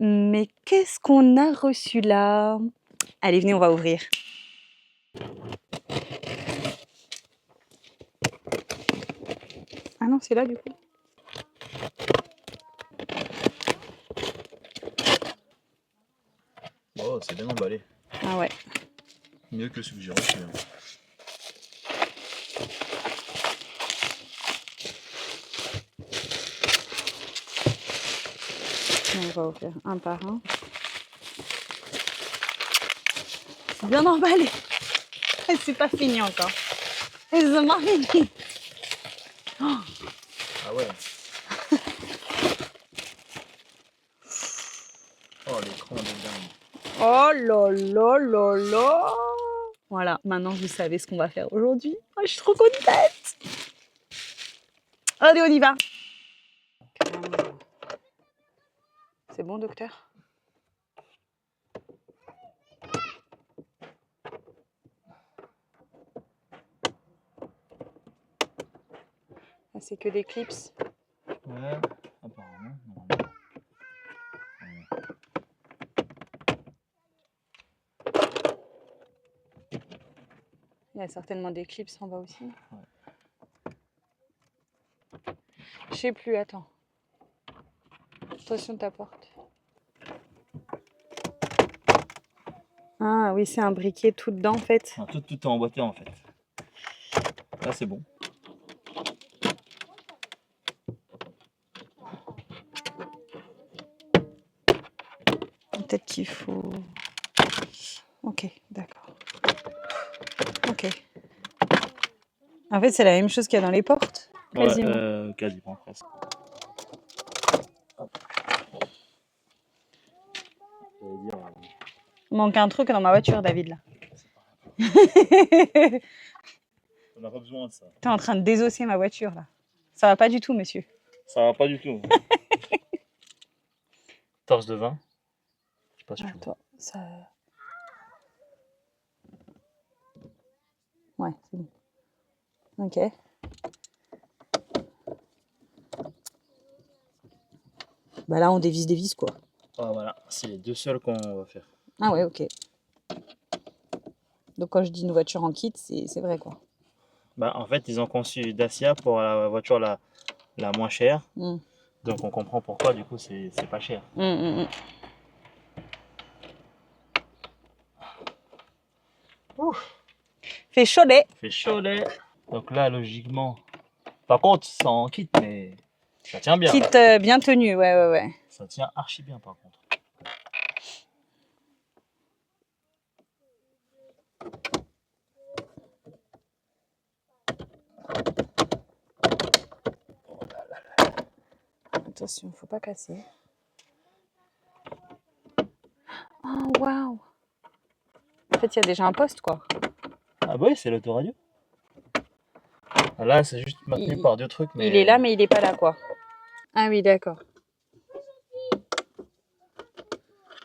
Mais qu'est-ce qu'on a reçu là? Allez, venez, on va ouvrir. Ah non, c'est là du coup. Oh, c'est bien emballé. Ah ouais. Mieux que celui que j'ai reçu. Hein. On va ouvrir un par un. Bien emballé. C'est pas fini encore. C'est pas fini. Ah ouais. Oh, l'écran de dingue. Oh là là là là. Voilà, maintenant vous savez ce qu'on va faire aujourd'hui. Oh, je suis trop contente. Allez, on y va. C'est bon, docteur? Ah, c'est que des clips. Ouais, apparemment, normalement. Il y a certainement des clips en bas aussi. Ouais. Je sais plus, attends. Attention ta porte. Ah oui, c'est un briquet tout dedans en fait. Ah, tout est emboîté en fait. Là, c'est bon. Peut-être qu'il faut... Ok, d'accord. Ok. En fait, c'est la même chose qu'il y a dans les portes, quasiment. Ouais, quasiment presque. J'allais dire... Il manque un truc dans ma voiture, David, là. On n'a pas besoin de ça. T'es en train de désosser ma voiture, là. Ça va pas du tout, monsieur. Ça va pas du tout. Torche de vin. Je sais pas si tu vois. Attends, ça... Ouais, c'est bon. Ok. Bah là, on dévisse des vis, quoi. Ah, voilà, c'est les deux seuls qu'on va faire. Ah ouais, ok. Donc quand je dis une voiture en kit, c'est vrai, quoi. Bah, en fait, ils ont conçu Dacia pour la voiture la moins chère. Mm. Donc on comprend pourquoi, du coup, c'est pas cher. Ouf. Fait chaudé. Fait chaud, là. Donc là, logiquement... Par contre, c'est en kit, mais ça tient bien. Kit bien tenu, ouais. Ça tient archi bien, par contre. Attention, faut pas casser. Oh, waouh. En fait, il y a déjà un poste, quoi. Ah bah oui, c'est l'autoradio. Là, c'est juste maintenu par deux trucs, mais... Il est là, mais il est pas là, quoi. Ah oui, d'accord.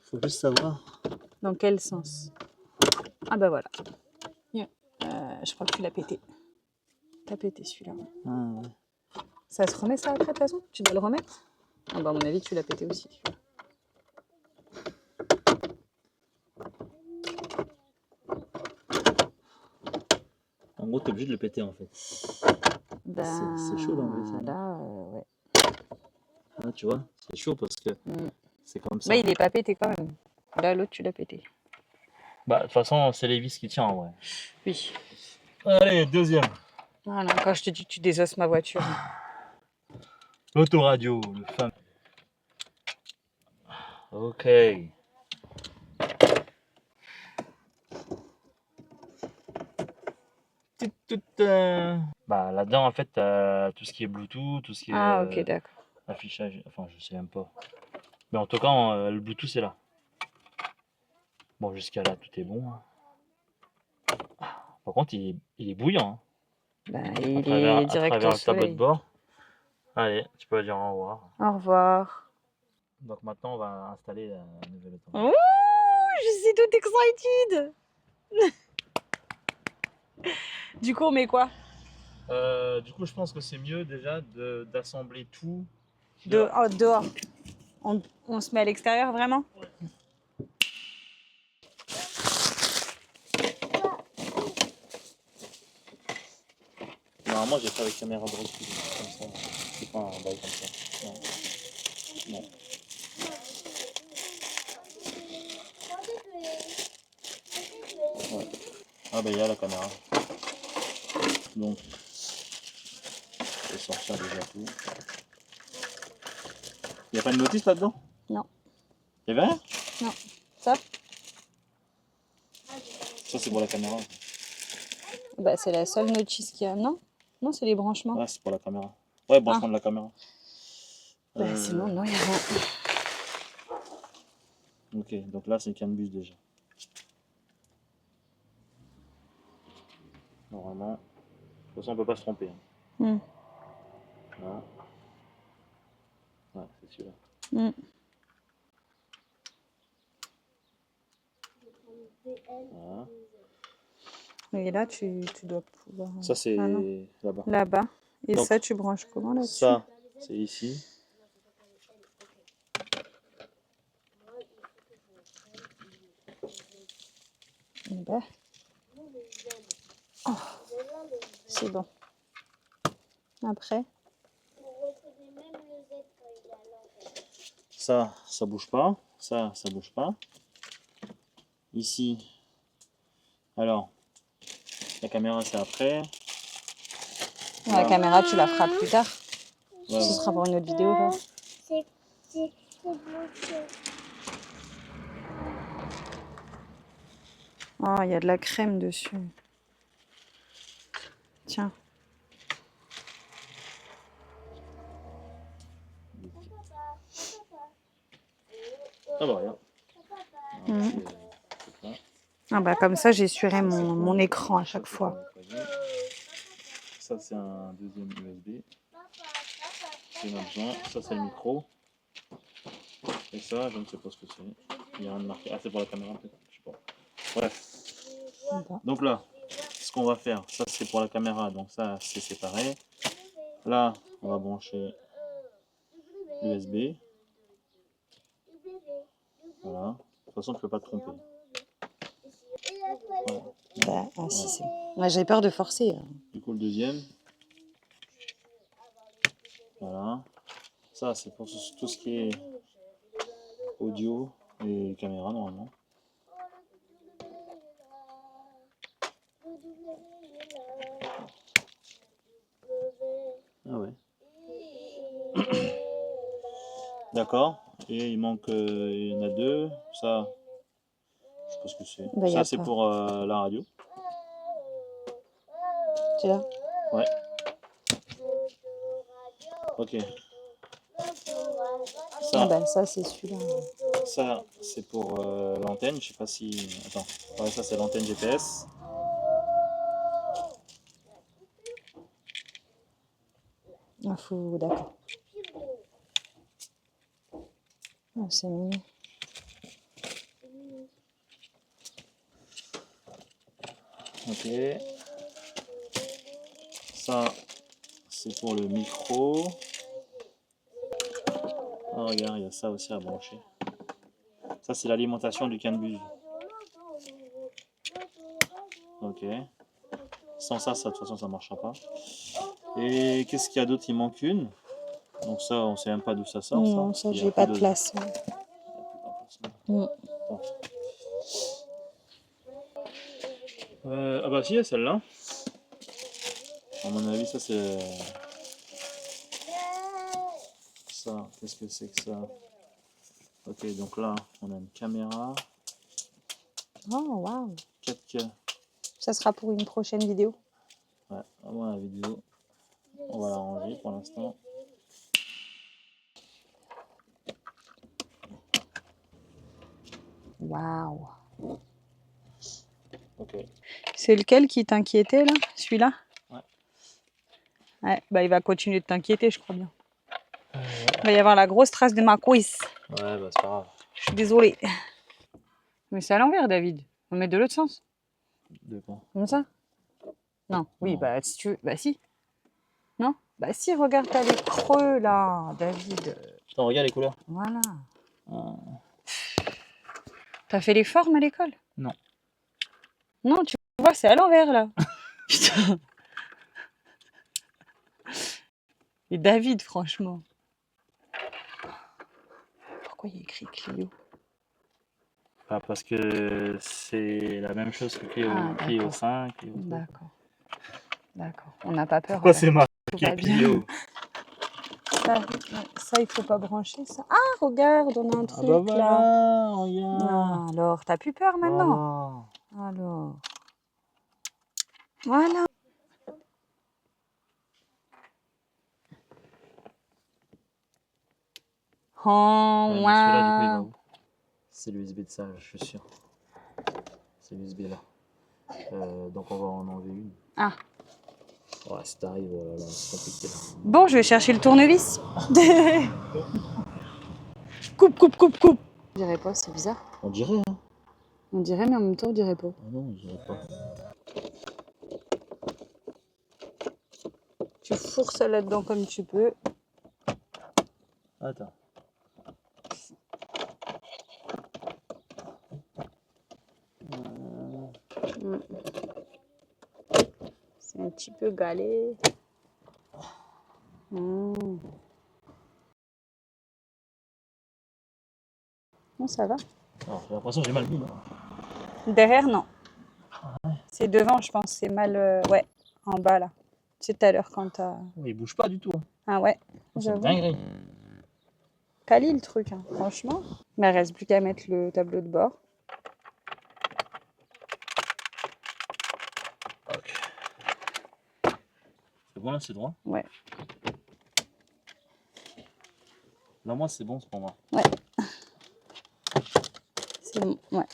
Faut juste savoir. Dans quel sens? Ah bah voilà. Je crois que tu l'as pété. T'as pété celui-là. Ah, ouais. Ça se remet ça après, de toute façon? Tu dois le remettre? Ah bah à mon avis, tu l'as pété aussi. En gros, t'es obligé de le péter, en fait. Ben, c'est chaud d'enlever ça. Là, ouais. Là, tu vois, c'est chaud parce que c'est comme ça. Bah, il est pas pété quand même. Là, l'autre, tu l'as pété. Bah, de toute façon, c'est les vis qui tiennent, en vrai. Oui. Allez, deuxième. Voilà, quand je te dis que tu désosses ma voiture. L'autoradio, le fameux. Ok. Bah, là-dedans, en fait, t'as tout ce qui est Bluetooth, tout ce qui est Ah, ok, d'accord. affichage. Enfin, je sais même pas. Mais en tout cas, le Bluetooth est là. Bon, jusqu'à là, tout est bon. Par contre, il est bouillant. Hein. Bah, À il travers, est à direct travers au le tableau de soleil. bord. Allez, tu peux dire au revoir. Au revoir. Donc maintenant, on va installer la nouvelle auto. Ouh, je suis toute excited. Du coup, on met quoi? Du coup, je pense que c'est mieux déjà d'assembler tout Dehors. On se met à l'extérieur, vraiment? Normalement, j'ai fait avec caméra de recul, comme ça. C'est pas un bail comme ça. Non. Non. Ouais. Ah bah il y a la caméra. Donc, je vais sortir déjà tout. Il n'y a pas de notice là-dedans? Non. Il y avait rien? Non. Ça? Ça c'est pour la caméra. Bah, c'est la seule notice qu'il y a. Non? Non, c'est les branchements. Ouais, c'est pour la caméra. Ouais, branchement de la caméra. Bah, sinon, non, il y a rien. Ok, donc là c'est CAN bus déjà. Normalement, de toute façon on peut pas se tromper. Hmm. Là. Ouais, c'est celui-là. Hmm. Voilà. Et là, tu dois pouvoir... Ça c'est Ah non, là-bas. là-bas. Et Donc, ça, tu branches comment là-dessus? Ça, c'est ici. Eh ben. Oh, c'est bon. Après? Ça bouge pas. Ça bouge pas. Ici, alors, la caméra c'est après. La caméra, tu la feras plus tard. Ouais, Ce ouais. sera pour une autre vidéo. Là. C'est bloqué. Oh, il y a de la crème dessus. Tiens. Ah bah rien. Mhm. Ah bah comme ça, j'essuierai mon écran à chaque fois. Ça c'est un deuxième USB. C'est besoin. Ça c'est le micro. Et ça, je ne sais pas ce que c'est. Il y a rien de marqué. Ah, c'est pour la caméra peut-être. Je sais pas. Bref. Donc là, ce qu'on va faire, ça c'est pour la caméra, donc ça c'est séparé. Là, on va brancher USB. Voilà. De toute façon, tu peux pas te tromper. Voilà. Bah, ah si, c'est... Ouais, j'ai peur de forcer. Du coup, le deuxième. Voilà. Ça, c'est pour tout ce qui est audio et caméra, normalement. Ah ouais. D'accord. Et il manque, il y en a deux. Ça, je sais pas ce que c'est. Bah, y Ça, a c'est pas. pour la radio. Tu vois? Ouais. Ok. Ah bah ça, c'est celui-là. Ça, c'est pour l'antenne. Je sais pas si. Attends. Ouais, ça, c'est l'antenne GPS. Ah, faut... D'accord. Ah, c'est mignon. Ok. Ça, c'est pour le micro. Oh, regarde, il y a ça aussi à brancher. Ça, c'est l'alimentation du CAN bus. Ok. Sans ça, de toute façon, ça ne marchera pas. Et qu'est-ce qu'il y a d'autre? Il manque une. Donc ça, on ne sait même pas d'où ça sort. Non, ça, Il y a j'ai plus pas de place. Bon. Ah bah si, il y a celle-là. À mon avis, ça c'est... Ça, qu'est-ce que c'est que ça? Ok, donc là, on a une caméra. Oh, waouh. 4K. Ça sera pour une prochaine vidéo. Ouais, avant la vidéo. On va la ranger pour l'instant. Waouh. Ok. C'est lequel qui t'inquiétait, là? Celui-là? Ouais. Ouais, bah il va continuer de t'inquiéter, je crois bien. Il va y avoir la grosse trace de ma cuisse. Ouais, bah c'est pas grave. Je suis désolée. Mais c'est à l'envers, David. On met de l'autre sens. De quoi? Comme ça? Non, oui, Non. bah si tu veux. Bah si. Non? Bah si, regarde, t'as les creux là, David. Attends, regarde les couleurs. Voilà. Ah. T'as fait les formes à l'école? Non. Non, tu vois, c'est à l'envers là. Putain. Et David, franchement. Pourquoi il y a écrit Clio? Ah, parce que c'est la même chose que Clio, Ah, Clio d'accord. 5. Clio 2. D'accord. D'accord. On n'a pas peur. Pourquoi c'est Tout marqué va bien. Clio? Ça, il faut pas brancher ça. Ah, regarde, on a un Ah truc bah là. voilà, regarde. Ah, alors, t'as plus peur maintenant? Voilà. Alors. Voilà. Oh, Ouais, mais celui-là, du coup, il va ouin. où? C'est l'USB de ça, je suis sûr. C'est l'USB là. Donc on va en enlever une. Ah. Ouais, si t'arrives, oh là là, c'est compliqué là. Bon, je vais chercher le tournevis. Coupe. On dirait pas, c'est bizarre. On dirait, hein? On dirait, mais en même temps, on dirait pas. Ah non, on dirait pas. Tu fourres ça là-dedans comme tu peux. Attends. C'est un petit peu galé. Non, ça va. Alors, j'ai l'impression que j'ai mal mis là. Derrière, non. C'est devant, je pense. C'est mal. Ouais, en bas là. C'est tout à l'heure quand t'as. Oh, il bouge pas du tout. Hein. Ah ouais. C'est J'avoue. dinguerie. Quali le truc, hein, franchement. Mais il reste plus qu'à mettre le tableau de bord. Ok. C'est bon là, c'est droit? Ouais. Là, moi, c'est bon, c'est pour moi. Ouais. C'est bon, ouais.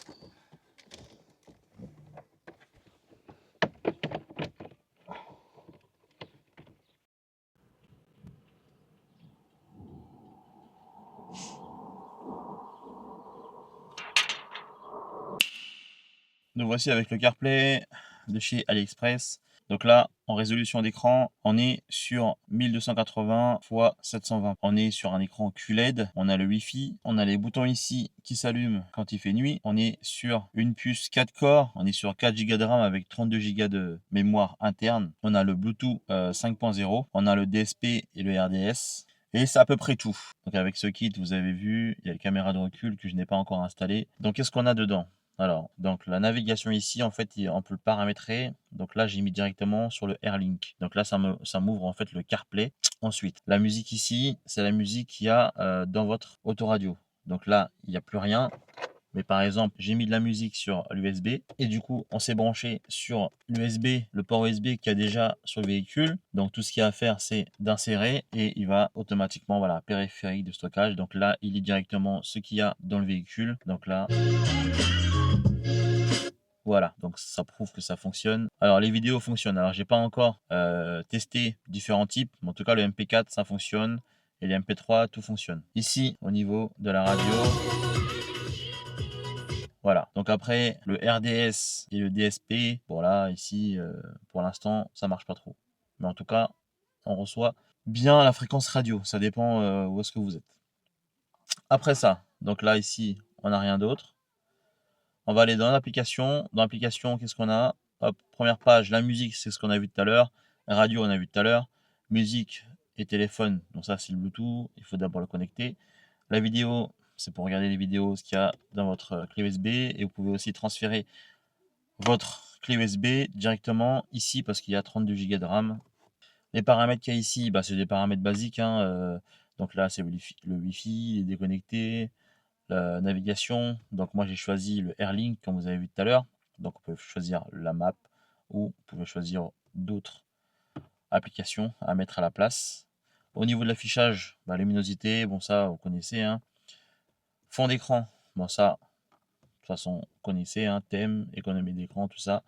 Nous voici avec le CarPlay de chez AliExpress. Donc là, en résolution d'écran, on est sur 1280 x 720. On est sur un écran QLED, on a le Wi-Fi, on a les boutons ici qui s'allument quand il fait nuit. On est sur une puce 4 corps, on est sur 4 Go de RAM avec 32 Go de mémoire interne. On a le Bluetooth 5.0, on a le DSP et le RDS. Et c'est à peu près tout. Donc avec ce kit, vous avez vu, il y a la caméra de recul que je n'ai pas encore installée. Donc qu'est-ce qu'on a dedans? Alors, donc la navigation ici, en fait, on peut le paramétrer. Donc là, j'ai mis directement sur le AirLink. Donc là, ça m'ouvre en fait le CarPlay. Ensuite, la musique ici, c'est la musique qu'il y a dans votre autoradio. Donc là, il n'y a plus rien. Mais par exemple, j'ai mis de la musique sur l'USB et du coup, on s'est branché sur l'USB, le port USB qu'il y a déjà sur le véhicule. Donc tout ce qu'il y a à faire, c'est d'insérer et il va automatiquement, voilà, périphérique de stockage. Donc là, il lit directement ce qu'il y a dans le véhicule. Donc là, voilà, donc ça prouve que ça fonctionne. Alors les vidéos fonctionnent. Alors j'ai pas encore testé différents types, mais en tout cas le MP4 ça fonctionne et les MP3 tout fonctionne. Ici au niveau de la radio, voilà. Donc après le RDS et le DSP, bon là ici pour l'instant ça marche pas trop. Mais en tout cas on reçoit bien la fréquence radio. Ça dépend où est-ce que vous êtes. Après ça, donc là ici on n'a rien d'autre. On va aller dans l'application. Dans l'application, qu'est-ce qu'on a? Hop, première page, la musique, c'est ce qu'on a vu tout à l'heure. Radio, on a vu tout à l'heure. Musique et téléphone, donc ça c'est le Bluetooth, il faut d'abord le connecter. La vidéo, c'est pour regarder les vidéos, ce qu'il y a dans votre clé USB. Et vous pouvez aussi transférer votre clé USB directement ici parce qu'il y a 32 Go de RAM. Les paramètres qu'il y a ici, bah, c'est des paramètres basiques. Hein, donc là, c'est le Wi-Fi, il est déconnecté. La navigation, donc moi j'ai choisi le AirLink comme vous avez vu tout à l'heure. Donc vous pouvez choisir la map ou vous pouvez choisir d'autres applications à mettre à la place. Au niveau de l'affichage, bah, luminosité, bon ça vous connaissez. Hein. Fond d'écran, bon ça, de toute façon vous connaissez, hein. Thème, économie d'écran, tout ça,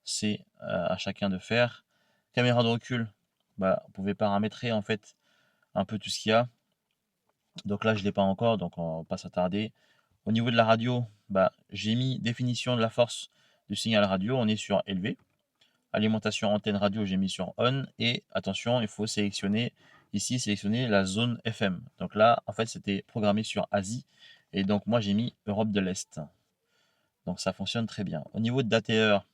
c'est à chacun de faire. Caméra de recul, bah, vous pouvez paramétrer en fait un peu tout ce qu'il y a. Donc là je ne l'ai pas encore, donc on va pas s'attarder. Au niveau de la radio, bah, j'ai mis définition de la force du signal radio, on est sur élevé. Alimentation antenne radio, j'ai mis sur on. Et attention, il faut sélectionner ici sélectionner la zone FM. Donc là, en fait, c'était programmé sur Asie. Et donc moi, j'ai mis Europe de l'Est. Donc ça fonctionne très bien. Au niveau de d'ATR,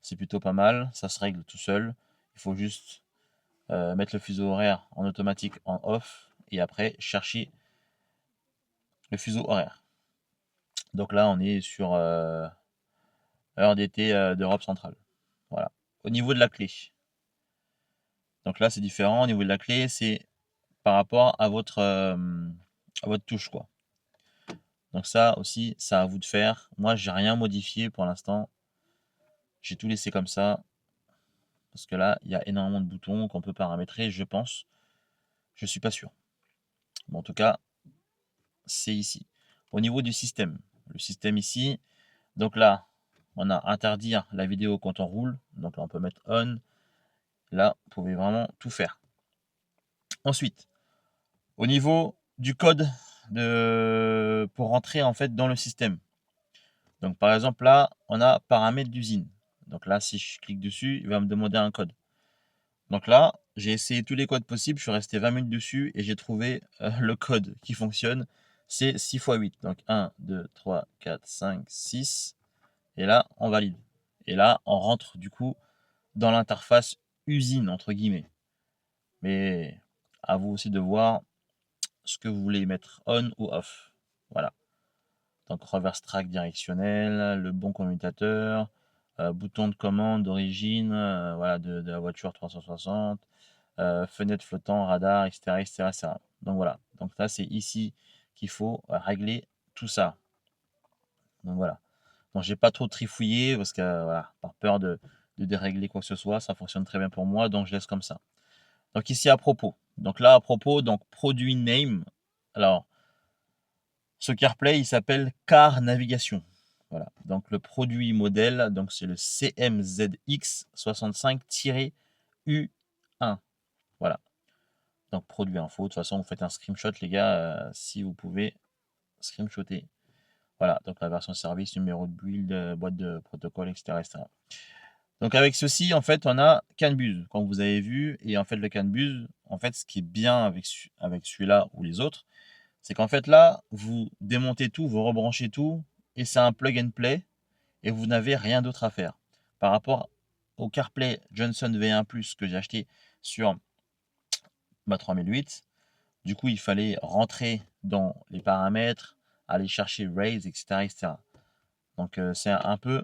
c'est plutôt pas mal. Ça se règle tout seul. Il faut juste mettre le fuseau horaire en automatique en off. Et après, chercher le fuseau horaire. Donc là, on est sur heure d'été d'Europe centrale. Voilà. Au niveau de la clé. Donc là, c'est différent. Au niveau de la clé, c'est par rapport à votre touche, quoi. Donc ça aussi, c'est à vous de faire. Moi, j'ai rien modifié pour l'instant. J'ai tout laissé comme ça. Parce que là, il y a énormément de boutons qu'on peut paramétrer, je pense. Je suis pas sûr. Bon, en tout cas, c'est ici. Au niveau du système. Le système ici. Donc là, on a interdire la vidéo quand on roule. Donc là, on peut mettre on. Là, vous pouvez vraiment tout faire. Ensuite, au niveau du code pour rentrer en fait dans le système. Donc par exemple là, on a paramètres d'usine. Donc là, si je clique dessus, il va me demander un code. Donc là, j'ai essayé tous les codes possibles, je suis resté 20 minutes dessus et j'ai trouvé le code qui fonctionne. C'est 6 x 8. Donc 1, 2, 3, 4, 5, 6. Et là, on valide. Et là, on rentre du coup dans l'interface usine, entre guillemets. Mais à vous aussi de voir ce que vous voulez mettre on ou off. Voilà. Donc reverse track directionnel, le bon commutateur, bouton de commande d'origine, voilà, de la voiture 360, fenêtre flottant, radar, etc., etc., etc. Donc voilà. Donc là, c'est ici qu'il faut régler tout ça. Donc voilà. Donc j'ai pas trop trifouillé parce que voilà, par peur de dérégler quoi que ce soit, ça fonctionne très bien pour moi, donc je laisse comme ça. Donc ici à propos. Donc là à propos, donc produit name. Alors ce CarPlay, il s'appelle Car Navigation. Voilà. Donc le produit modèle, donc c'est le CMZX65-U1. Voilà. Donc produit info. De toute façon, vous faites un screenshot, les gars, si vous pouvez screenshotter. Voilà. Donc la version service, numéro de build, boîte de protocole, etc., etc. Donc avec ceci, en fait, on a CAN bus, comme vous avez vu. Et en fait, le CAN bus, en fait, ce qui est bien avec celui-là ou les autres, c'est qu'en fait là, vous démontez tout, vous rebranchez tout, et c'est un plug and play, et vous n'avez rien d'autre à faire. Par rapport au CarPlay Johnson V1 Plus que j'ai acheté sur ma 3008, du coup il fallait rentrer dans les paramètres, aller chercher Raise, etc. etc. Donc c'est un peu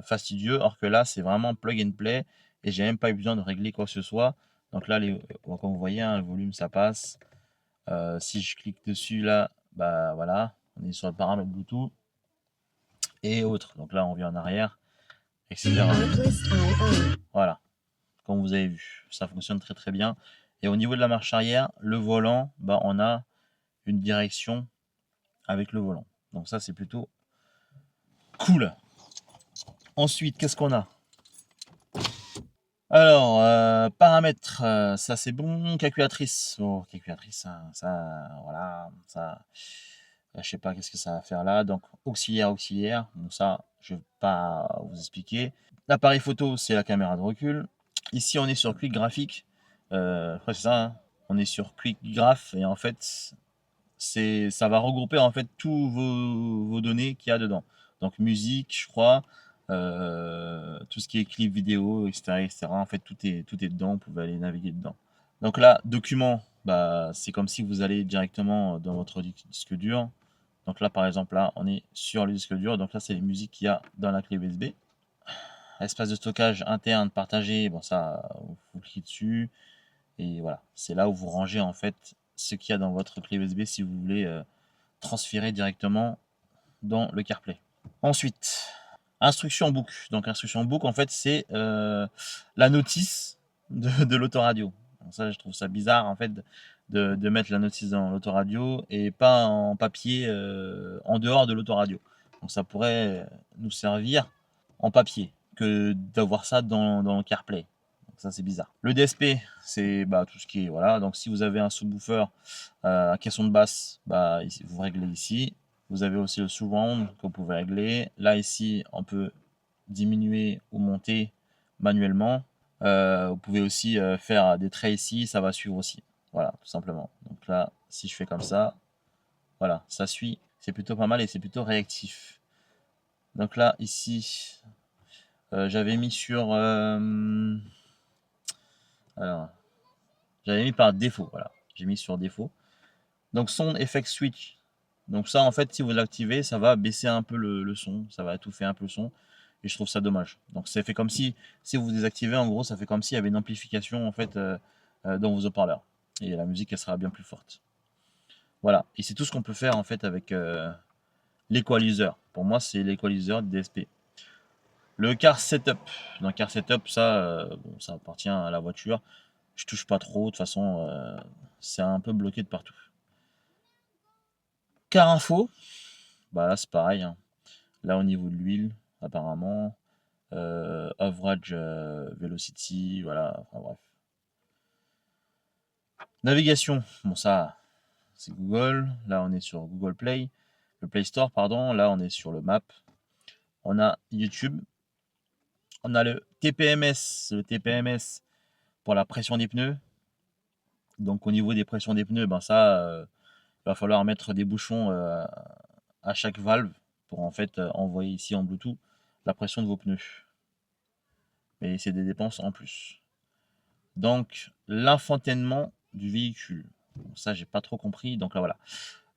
fastidieux, alors que là c'est vraiment plug and play, et j'ai même pas eu besoin de régler quoi que ce soit. Donc là, comme vous voyez, hein, le volume ça passe. Si je clique dessus là, bah voilà, on est sur le paramètre Bluetooth et autres. Donc là, on revient en arrière, etc. Voilà, comme vous avez vu, ça fonctionne très très bien. Et au niveau de la marche arrière, le volant, bah on a une direction avec le volant. Donc ça, c'est plutôt cool. Ensuite, qu'est-ce qu'on a? Alors, paramètres, ça c'est bon. Calculatrice, bon, calculatrice, voilà, ça, je sais pas qu'est-ce que ça va faire là. Donc, auxiliaire, bon ça, je vais pas vous expliquer. L'appareil photo, c'est la caméra de recul. Ici, on est sur Quick Graphique. Après, c'est ça, hein. On est sur Quick Graph et en fait, ça va regrouper en fait tous vos données qu'il y a dedans. Donc musique, je crois, tout ce qui est clip vidéo, etc., etc. En fait, tout est dedans. Vous pouvez aller naviguer dedans. Donc là, document, bah, c'est comme si vous allez directement dans votre disque dur. Donc là, par exemple, là, on est sur le disque dur. Donc là, c'est les musiques qu'il y a dans la clé USB. Espace de stockage interne partagé, bon ça, vous cliquez dessus. Et voilà, c'est là où vous rangez en fait ce qu'il y a dans votre clé USB si vous voulez transférer directement dans le CarPlay. Ensuite, instruction book. Donc instruction book, en fait, c'est la notice de l'autoradio. Donc ça, je trouve ça bizarre en fait de mettre la notice dans l'autoradio et pas en papier en dehors de l'autoradio. Donc ça pourrait nous servir en papier que d'avoir ça dans le CarPlay. Donc ça, c'est bizarre. Le DSP, c'est bah, tout ce qui est voilà. Donc si vous avez un subwoofer à caisson de basse, bah, ici, vous réglez ici. Vous avez aussi le surround que vous pouvez régler. Là, ici, on peut diminuer ou monter manuellement. Vous pouvez aussi faire des traits ici, ça va suivre aussi. Voilà, tout simplement. Donc là, si je fais comme ça, voilà, ça suit. C'est plutôt pas mal et c'est plutôt réactif. Donc là, ici, j'avais mis sur... alors, j'avais mis par défaut, voilà. J'ai mis sur défaut. Donc Sound Effect Switch. Donc ça, en fait, si vous l'activez, ça va baisser un peu le son, ça va étouffer un peu le son. Et je trouve ça dommage. Donc ça fait comme si vous désactivez, en gros, ça fait comme s'il y avait une amplification en fait dans vos haut-parleurs. Et la musique, elle sera bien plus forte. Voilà. Et c'est tout ce qu'on peut faire en fait avec l'equalizer. Pour moi, c'est l'equalizer de DSP. Le car setup. Dans le car setup, ça, bon, ça appartient à la voiture. Je touche pas trop. De toute façon, c'est un peu bloqué de partout. Car info. Bah là, c'est pareil, hein. Là, au niveau de l'huile, apparemment. Average velocity, voilà. Enfin bref. Navigation. Bon, ça, c'est Google. Là, on est sur Google Play. Le Play Store, pardon. Là, on est sur le Map. On a YouTube. On a le TPMS. Le TPMS pour la pression des pneus. Donc, au niveau des pressions des pneus, ben ça, il va falloir mettre des bouchons à chaque valve pour en fait envoyer ici en Bluetooth la pression de vos pneus. Mais c'est des dépenses en plus. Donc, l'infontainement du véhicule. Bon, ça, j'ai pas trop compris. Donc là, voilà.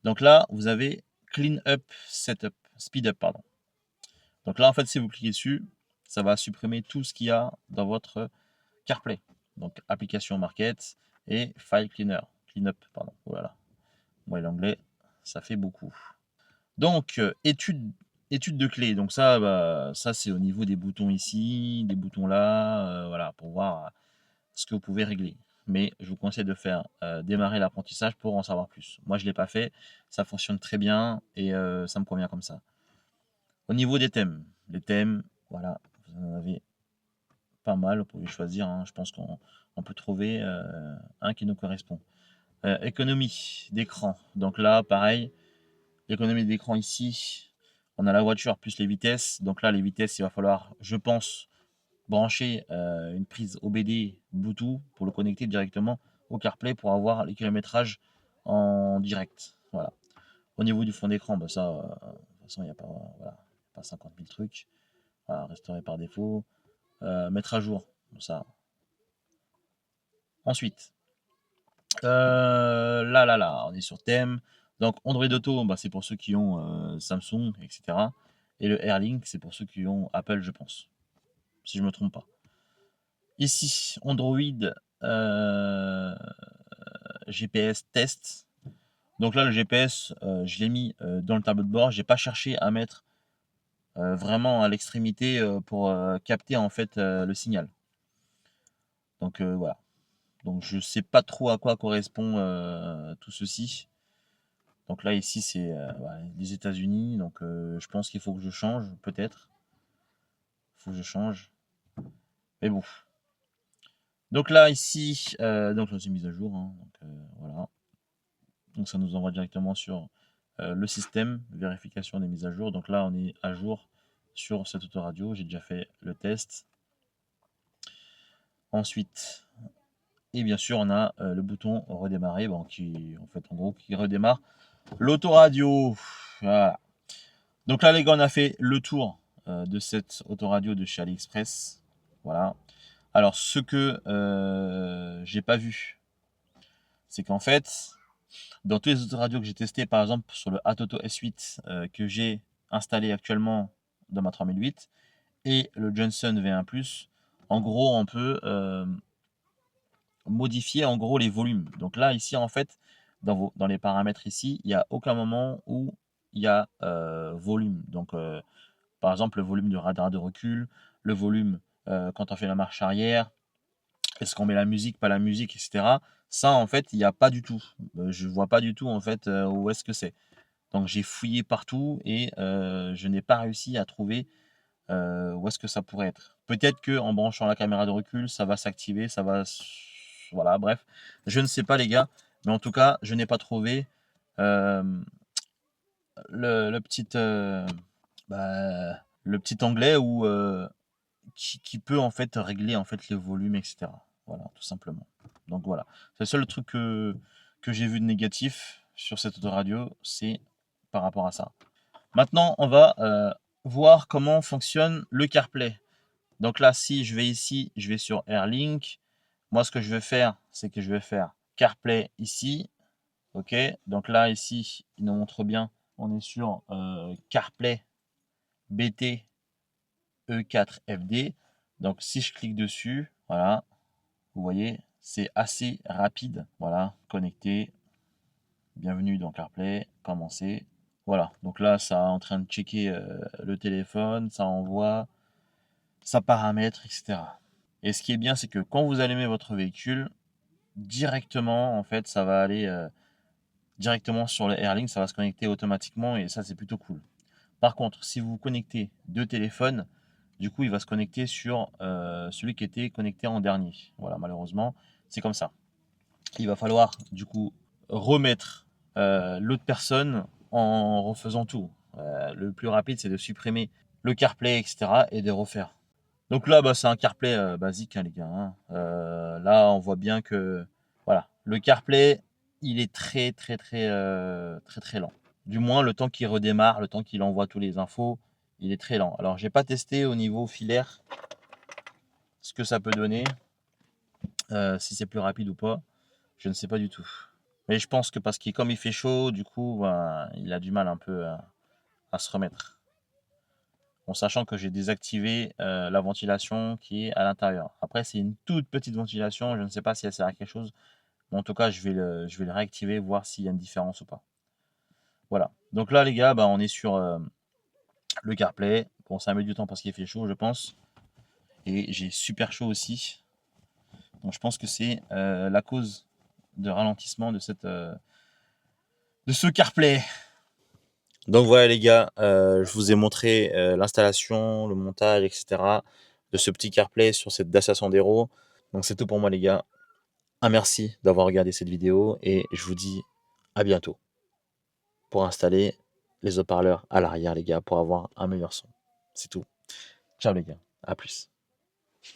Donc là, vous avez Clean Up Setup, Speed Up, pardon. Donc là, en fait, si vous cliquez dessus, ça va supprimer tout ce qu'il y a dans votre CarPlay. Donc, application Market et File Cleaner. Clean Up, pardon. Voilà. Moi, l'anglais, ça fait beaucoup. Donc, étude de clés. Donc ça, bah, ça c'est au niveau des boutons ici, des boutons là, voilà, pour voir ce que vous pouvez régler. Mais je vous conseille de faire démarrer l'apprentissage pour en savoir plus. Moi, je ne l'ai pas fait, ça fonctionne très bien et ça me convient comme ça. Au niveau des thèmes, les thèmes, voilà, vous en avez pas mal, vous pouvez choisir, hein. Je pense qu'on peut trouver un qui nous correspond. Économie d'écran. Donc là, pareil, l'économie d'écran ici, on a la voiture plus les vitesses. Donc là, les vitesses, il va falloir, je pense, brancher une prise OBD Bluetooth pour le connecter directement au CarPlay pour avoir les kilométrages en direct. Voilà. Au niveau du fond d'écran, bah ça, de toute façon, il n'y a pas, voilà, pas 50 000 trucs. Voilà, restaurer par défaut. Mettre à jour, ça. Ensuite, là, on est sur thème. Donc Android Auto, bah, c'est pour ceux qui ont Samsung, etc. Et le AirLink, c'est pour ceux qui ont Apple, je pense. Si je me trompe pas. Ici, Android GPS test. Donc là, le GPS, je l'ai mis dans le tableau de bord. J'ai pas cherché à mettre vraiment à l'extrémité pour capter en fait le signal. Donc voilà. Donc je sais pas trop à quoi correspond tout ceci. Donc là ici c'est voilà, les États-Unis. Donc je pense qu'il faut que je change peut-être. Il faut que je change. Mais bon. Donc là ici, donc là c'est mise à jour. Hein, donc voilà. Donc ça nous envoie directement sur le système, vérification des mises à jour. Donc là on est à jour sur cette autoradio. J'ai déjà fait le test. Ensuite, et bien sûr on a le bouton redémarrer, bon, qui en fait en gros qui redémarre l'autoradio. Voilà. Donc là les gars on a fait le tour de cette autoradio de chez AliExpress. Voilà. Alors ce que j'ai pas vu, c'est qu'en fait dans tous les autoradios que j'ai testé, par exemple sur le Atoto S8 que j'ai installé actuellement dans ma 3008 et le Johnson V1+, en gros on peut modifier en gros les volumes. Donc là ici en fait dans les paramètres ici, il n'y a aucun moment où il y a volume. Donc par exemple le volume du radar de recul, le volume quand on fait la marche arrière, est-ce qu'on met la musique, pas la musique, etc. Ça en fait il n'y a pas du tout. Je vois pas du tout en fait où est-ce que c'est. Donc j'ai fouillé partout et je n'ai pas réussi à trouver où est-ce que ça pourrait être. Peut-être que en branchant la caméra de recul, ça va s'activer, ça va... Voilà, bref. Je ne sais pas les gars, mais en tout cas, je n'ai pas trouvé euh, le petit onglet où, qui peut en fait régler en fait le volume, etc. Voilà, tout simplement. Donc voilà, c'est le seul truc que j'ai vu de négatif sur cette autoradio, c'est par rapport à ça. Maintenant, on va voir comment fonctionne le CarPlay. Donc là, si je vais ici, je vais sur AirLink. Moi, ce que je vais faire, c'est que je vais faire CarPlay ici. Ok, donc là, ici, il nous montre bien, on est sur CarPlay BT E4FD. Donc si je clique dessus, voilà, vous voyez, c'est assez rapide. Voilà, connecté. Bienvenue dans CarPlay, commencer. Voilà, donc là, ça est en train de checker le téléphone, ça envoie, ça paramètre, etc. Et ce qui est bien, c'est que quand vous allumez votre véhicule, directement, en fait, ça va aller directement sur le AirLink, ça va se connecter automatiquement et ça, c'est plutôt cool. Par contre, si vous connectez deux téléphones, du coup, il va se connecter sur celui qui était connecté en dernier. Voilà, malheureusement, c'est comme ça. Il va falloir, du coup, remettre l'autre personne en refaisant tout. Le plus rapide, c'est de supprimer le CarPlay, etc. et de refaire. Donc là, bah, c'est un CarPlay basique, hein, les gars. Hein. Là, on voit bien que voilà, le CarPlay, il est très très lent. Du moins, le temps qu'il redémarre, le temps qu'il envoie tous les infos, il est très lent. Alors, j'ai pas testé au niveau filaire ce que ça peut donner, si c'est plus rapide ou pas. Je ne sais pas du tout. Mais je pense que parce que comme il fait chaud, du coup, bah, il a du mal un peu à se remettre. En sachant que j'ai désactivé la ventilation qui est à l'intérieur. Après, c'est une toute petite ventilation, je ne sais pas si elle sert à quelque chose, mais en tout cas, je vais le réactiver, voir s'il y a une différence ou pas. Voilà. Donc là, les gars, bah, on est sur le CarPlay. Bon, ça met du temps parce qu'il fait chaud, je pense. Et j'ai super chaud aussi. Donc je pense que c'est la cause de ralentissement de ce CarPlay. Donc voilà les gars, je vous ai montré l'installation, le montage, etc. de ce petit CarPlay sur cette Dacia Sandero. Donc c'est tout pour moi les gars. Un merci d'avoir regardé cette vidéo et je vous dis à bientôt pour installer les haut-parleurs à l'arrière les gars pour avoir un meilleur son. C'est tout. Ciao les gars, à plus.